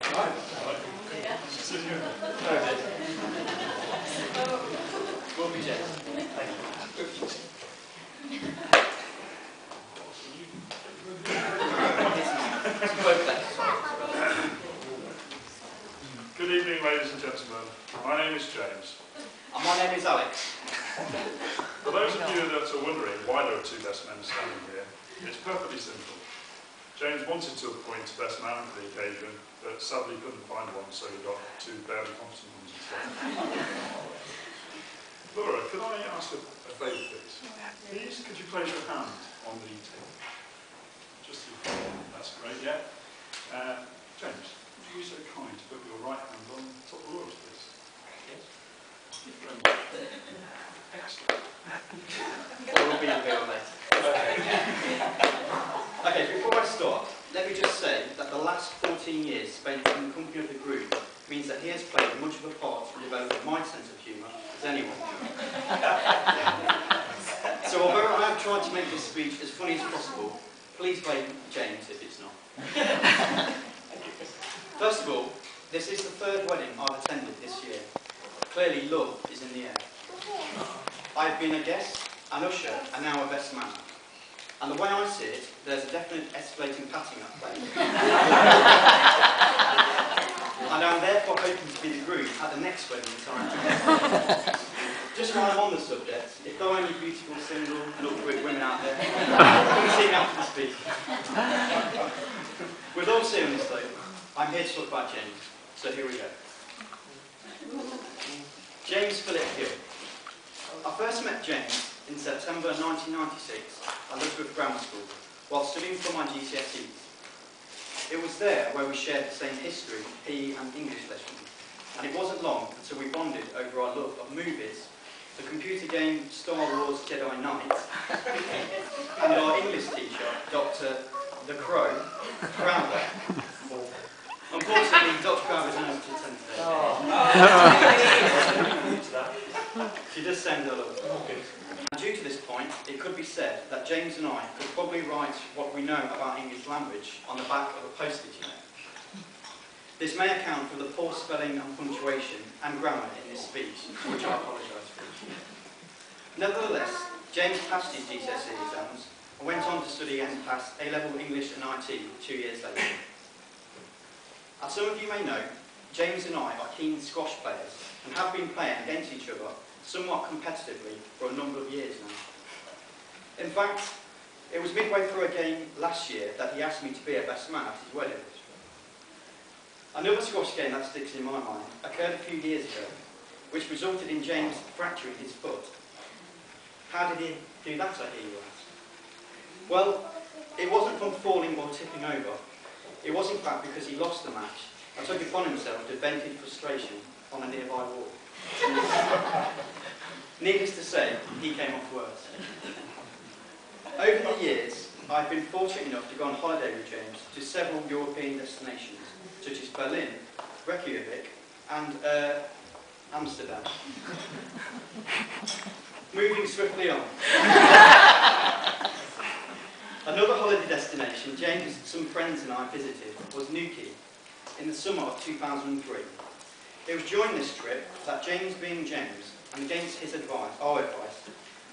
Will be James. Good evening, ladies and gentlemen. My name is James. And my name is Alex. For those of you that are wondering why there are two best men standing here, it's perfectly simple. James wanted to appoint best man for the occasion, but sadly couldn't find one, so we got two barely competent ones instead. Laura, could I ask a favour, please? Please, could you place your hand on the table? Just to that's great, yeah. James, would you be so kind to put your right hand on top of Laura's, please? Yes. Thank you very much. Excellent. We'll be in there later. Okay, before I start, let me just say that the last 14 years spent in the company of the group means that he has played much of a part in developing my sense of humour as anyone. So although I have tried to make this speech as funny as possible, please blame James if it's not. First of all, this is the third wedding I've attended this year. Clearly love is in the air. I've been a guest, an usher, and now a best man. And the way I see it, there's a definite escalating patting up play. And I'm therefore hoping to be the groom at the next wedding time. Just while I'm on the subject, if there are any beautiful, single, and upward women out there, come see me after the speech. With all seriousness though, I'm here to talk about James, so here we go. James Philip Gill. I first met James in September 1996 at Ludgrove Grammar School while studying for my GCSEs. It was there where we shared the same history, PE and English lessons, and it wasn't long until we bonded over our love of movies, the computer game Star Wars Jedi Knight, and our English teacher, Dr. The Crow, Crowder. Unfortunately, Dr. Crowder is unable to attend today. She does send her love. And due to this point, it could be said that James and I could probably write what we know about English language on the back of a postage note. This may account for the poor spelling and punctuation and grammar in this speech, which I apologise for. Nevertheless, James passed his GCSE exams and went on to study and pass A-level English and IT 2 years later. As some of you may know, James and I are keen squash players and have been playing against each other somewhat competitively for a number of years now. In fact, it was midway through a game last year that he asked me to be a best man at his wedding. Another squash game that sticks in my mind occurred a few years ago, which resulted in James fracturing his foot. How did he do that, I hear you ask? Well, it wasn't from falling or tipping over. It was in fact because he lost the match and took it upon himself to vent his frustration on a nearby wall. Needless to say, he came off worse. Over the years, I've been fortunate enough to go on holiday with James to several European destinations, such as Berlin, Reykjavik, and Amsterdam. Moving swiftly on. Another holiday destination James, some friends and I visited was Newquay in the summer of 2003. It was during this trip that James, being James, and against his advice, our advice,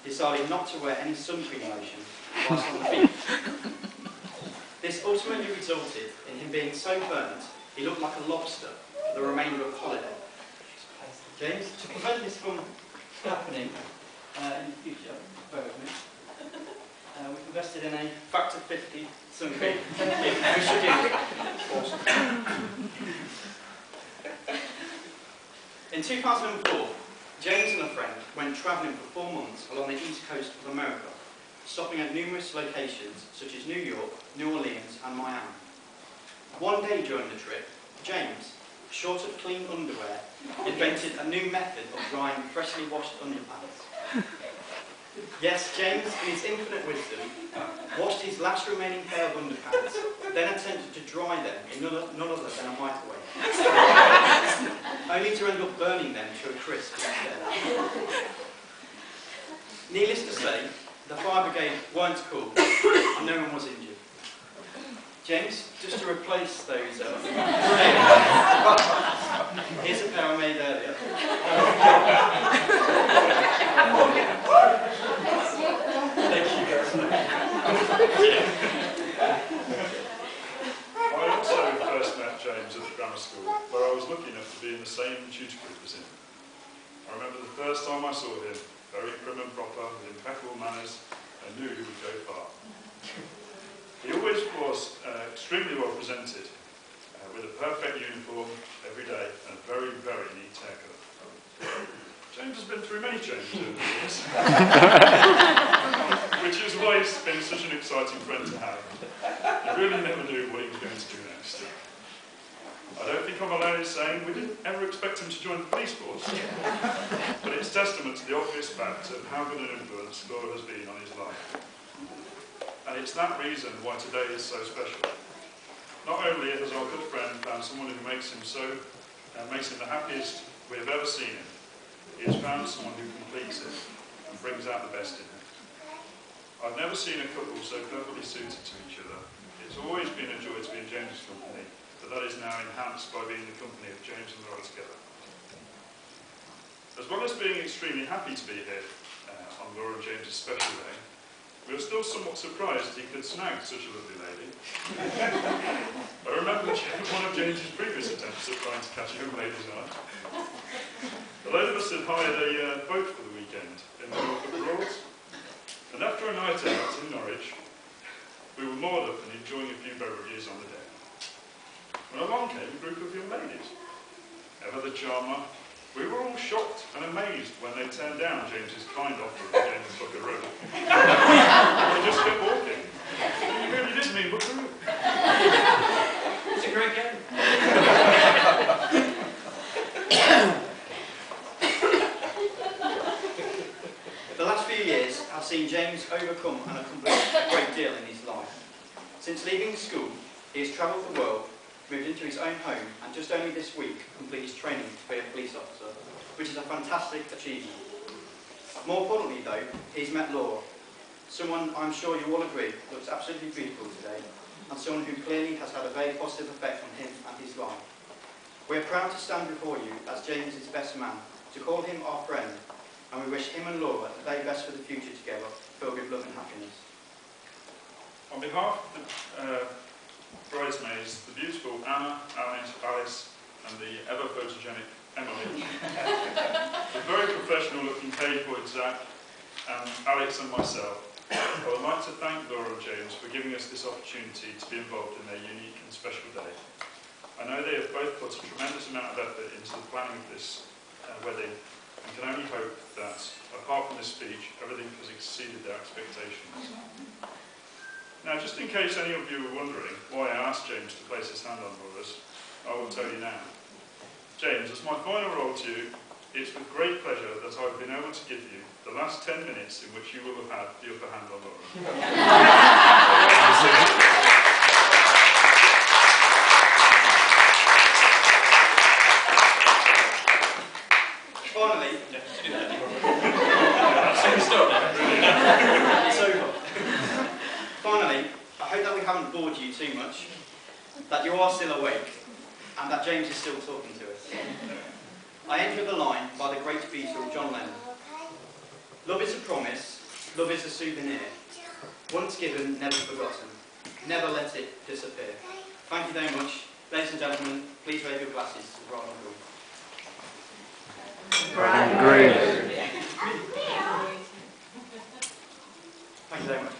decided not to wear any sunscreen lotion whilst on the beach. This ultimately resulted in him being so burnt he looked like a lobster for the remainder of the holiday. James, to prevent this from happening in the future, bear with me, we've invested in a factor 50 sunscreen. We should use it. Awesome. In 2004, James and a friend went travelling for 4 months along the east coast of America, stopping at numerous locations such as New York, New Orleans and Miami. One day during the trip, James, short of clean underwear, invented a new method of drying freshly washed underpants. Yes, James, in his infinite wisdom, washed his last remaining pair of underpants, then attempted to dry them in none other than a microwave, only to end up burning them to a crisp instead. Needless to say, the fire brigade weren't called and no one was injured. James, just to replace those Here's a pair I made earlier. Thank you. I also first met James at the grammar school, where I was lucky enough to be in the same tutor group as him. I remember the first time I saw him, very prim and proper, with impeccable manners, and knew he would go far. He always was extremely well presented, with a perfect uniform every day and a very, very neat haircut. James has been through many changes over the years, which is why he's been such an exciting friend to have. He really never knew what he was going to do next. I don't think I'm alone in saying we didn't ever expect him to join the police force, but it's testament to the obvious fact of how good an influence Laura has been on his life. And it's that reason why today is so special. Not only has our good friend found someone who makes him the happiest we have ever seen him, he has found someone who completes him and brings out the best in him. I've never seen a couple so perfectly suited to each other. It's always been a joy to be in James's company, but that is now enhanced by being in the company of James and Laura together. As well as being extremely happy to be here on Laura and James's special day, we were still somewhat surprised he could snag such a lovely lady. I remember one of James's previous attempts at trying to catch a young lady's eye. A load of us had hired a boat for the weekend in the Norfolk Broads, and after a night out in Norwich, we were moored up and enjoying a few beverages on the deck. When along came a group of young ladies. Ever the charmer, we were all shocked and amazed when they turned down James's kind offer of James Buckaroo. They just kept walking. You really did mean Buckaroo. It's a great game. The last few years have seen James overcome and accomplish a great deal in his life. Since leaving school, he has travelled the world, moved into his own home, and just only this week completed his training to be a police officer, which is a fantastic achievement. More importantly though, he's met Laura, someone I'm sure you all agree looks absolutely beautiful today, and someone who clearly has had a very positive effect on him and his life. We are proud to stand before you as James's best man, to call him our friend, and we wish him and Laura the very best for the future together, filled with love and happiness. On behalf of the bridesmaids, the beautiful Anna, Alice, and the ever-photogenic Emily, the very professional-looking Pegg, Zach, and Alex and myself, I would like to thank Laura and James for giving us this opportunity to be involved in their unique and special day. I know they have both put a tremendous amount of effort into the planning of this wedding, and can only hope that, apart from this speech, everything has exceeded their expectations. Now, just in case any of you were wondering why I asked James to place his hand on Laura's, I will tell you now. James, as my final role to you, it's with great pleasure that I've been able to give you the last 10 minutes in which you will have had the upper hand on Laura. Finally, it's over. Finally, I hope that we haven't bored you too much, that you are still awake, and that James is still talking to us. I end with a line by the great Beatle John Lennon. Love is a promise, love is a souvenir. Once given, never forgotten. Never let it disappear. Thank you very much. Ladies and gentlemen, please raise your glasses to the bride and groom. Great. Thank you very much.